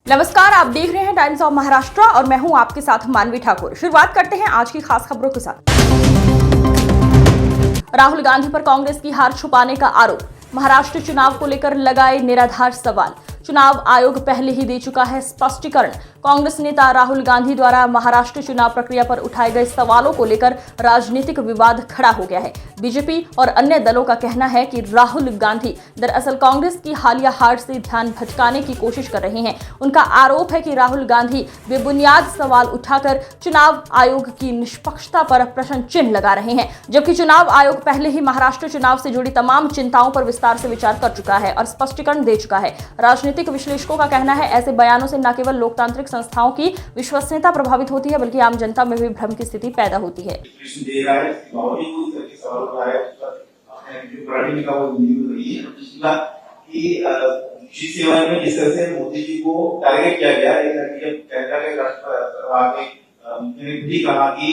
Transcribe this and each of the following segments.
नमस्कार, आप देख रहे हैं टाइम्स ऑफ महाराष्ट्र और मैं हूं आपके साथ मानवी ठाकुर। शुरुआत करते हैं आज की खास खबरों के साथ। राहुल गांधी पर कांग्रेस की हार छुपाने का आरोप, महाराष्ट्र चुनाव को लेकर लगाए निराधार सवाल। चुनाव आयोग पहले ही दे चुका है स्पष्टीकरण। कांग्रेस नेता राहुल गांधी द्वारा महाराष्ट्र चुनाव प्रक्रिया पर उठाए गए सवालों को लेकर राजनीतिक विवाद खड़ा हो गया है। बीजेपी और अन्य दलों का कहना है कि राहुल गांधी दरअसल कांग्रेस की हालिया हार से ध्यान भटकाने की कोशिश कर रहे हैं। उनका आरोप है कि राहुल गांधी बेबुनियाद सवाल उठाकर चुनाव आयोग की निष्पक्षता पर प्रश्न चिन्ह लगा रहे हैं, जबकि चुनाव आयोग पहले ही महाराष्ट्र चुनाव से जुड़ी तमाम चिंताओं पर विस्तार से विचार कर चुका है और स्पष्टीकरण दे चुका है। राजनीतिक विश्लेषकों का कहना है ऐसे बयानों से न केवल लोकतांत्रिक संस्थाओं की विश्वसनीयता प्रभावित होती है, बल्कि आम जनता में भी भ्रम की स्थिति पैदा होती है। जिस तरह से मोदी जी को टारगेट किया गया है, कनाडा के राष्ट्रपति ने कहा कि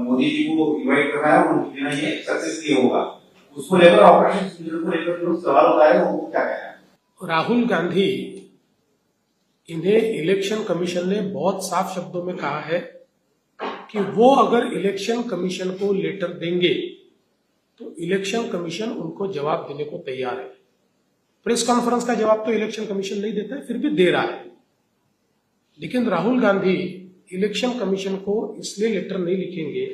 मोदी जी को इनवाइट करना है, उनके बिना ये सक्सेस नहीं होगा। उसको लेकर ऑपरेशन सिंदूर को लेकर जो सवाल होता है वो क्या कहना है? राहुल गांधी, इन्हें इलेक्शन कमीशन ने बहुत साफ शब्दों में कहा है कि वो अगर इलेक्शन कमीशन को लेटर देंगे तो इलेक्शन कमीशन उनको जवाब देने को तैयार है। प्रेस कॉन्फ्रेंस का जवाब तो इलेक्शन कमीशन नहीं देता है, फिर भी दे रहा है। लेकिन राहुल गांधी इलेक्शन कमीशन को इसलिए लेटर नहीं लिखेंगे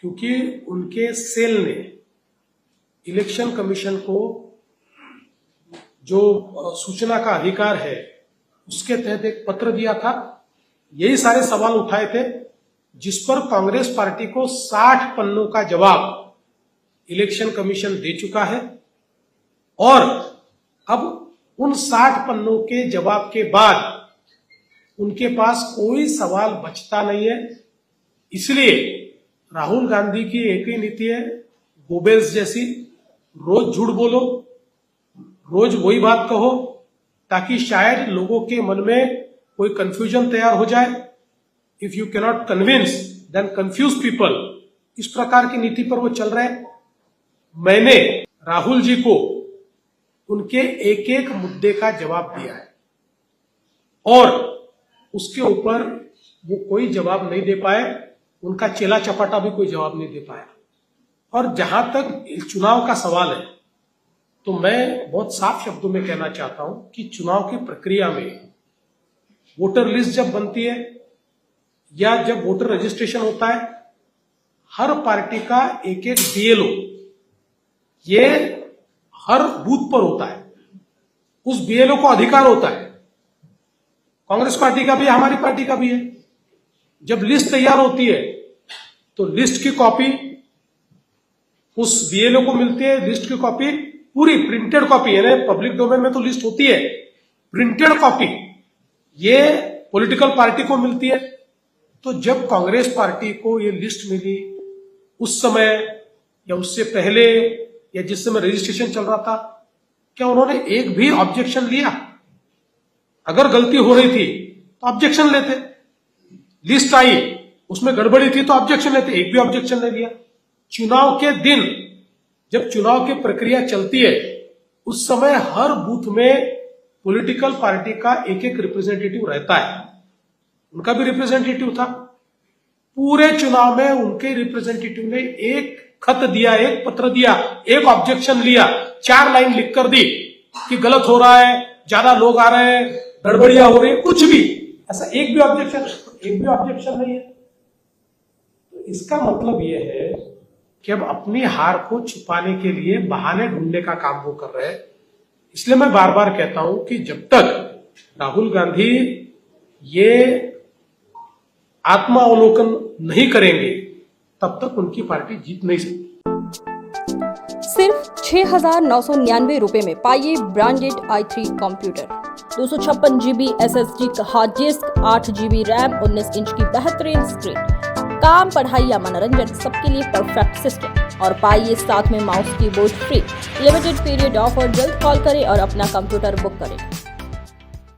क्योंकि उनके सेल ने इलेक्शन कमीशन को जो सूचना का अधिकार है उसके तहत एक पत्र दिया था। यही सारे सवाल उठाए थे जिस पर कांग्रेस पार्टी को 60 पन्नों का जवाब इलेक्शन कमीशन दे चुका है और अब उन 60 पन्नों के जवाब के बाद उनके पास कोई सवाल बचता नहीं है। इसलिए राहुल गांधी की एक ही नीति है, गोबेल्स जैसी, रोज झूठ बोलो, रोज वही बात कहो ताकि शायद लोगों के मन में कोई कंफ्यूजन तैयार हो जाए। If you cannot convince then confuse people. इस प्रकार की नीति पर वो चल रहे हैं। मैंने राहुल जी को उनके एक एक मुद्दे का जवाब दिया है और उसके ऊपर वो कोई जवाब नहीं दे पाए। उनका चेला चपाटा भी कोई जवाब नहीं दे पाया। और जहां तक चुनाव का सवाल है तो मैं बहुत साफ शब्दों में कहना चाहता हूं कि चुनाव की प्रक्रिया में वोटर लिस्ट जब बनती है या जब वोटर रजिस्ट्रेशन होता है, हर पार्टी का एक एक बीएलओ ये हर बूथ पर होता है। उस बीएलओ को अधिकार होता है, कांग्रेस पार्टी का भी, हमारी पार्टी का भी है। जब लिस्ट तैयार होती है तो लिस्ट की कॉपी उस बीएलओ को मिलती है। लिस्ट की कॉपी पूरी प्रिंटेड कॉपी, यानी पब्लिक डोमेन में तो लिस्ट होती है, प्रिंटेड कॉपी ये पॉलिटिकल पार्टी को मिलती है। तो जब कांग्रेस पार्टी को ये लिस्ट मिली उस समय या उससे पहले या जिस समय रजिस्ट्रेशन चल रहा था, क्या उन्होंने एक भी ऑब्जेक्शन लिया? अगर गलती हो रही थी तो ऑब्जेक्शन लेते। लिस्ट आई, उसमें गड़बड़ी थी तो ऑब्जेक्शन लेते। एक भी ऑब्जेक्शन नहीं लिया। चुनाव के दिन जब चुनाव की प्रक्रिया चलती है उस समय हर बूथ में पॉलिटिकल पार्टी का एक एक रिप्रेजेंटेटिव रहता है। उनका भी रिप्रेजेंटेटिव था। पूरे चुनाव में उनके रिप्रेजेंटेटिव ने एक खत दिया, एक पत्र दिया, एक ऑब्जेक्शन लिया, 4 लाइन लिख कर दी कि गलत हो रहा है, ज्यादा लोग आ रहे हैं, गड़बड़ियां हो रही है, कुछ भी ऐसा एक भी ऑब्जेक्शन नहीं है। तो इसका मतलब यह है कि अब अपनी हार को छुपाने के लिए बहाने ढूंढने का काम वो कर रहे हैं। इसलिए मैं बार बार कहता हूं कि जब तक राहुल गांधी ये आत्मावलोकन नहीं करेंगे तब तक उनकी पार्टी जीत नहीं सकती। सिर्फ 6,999 रुपए में पाइए branded i3 computer, 256 GB SSD का hard disk, 8 GB RAM, 19 inch की बेहतरीन स्क्रीन। काम, पढ़ाई या मनोरंजन सबके लिए परफेक्ट सिस्टम। और पाइए साथ में mouse keyboard free. Limited period offer, जल्द कॉल करें और अपना कंप्यूटर बुक करें।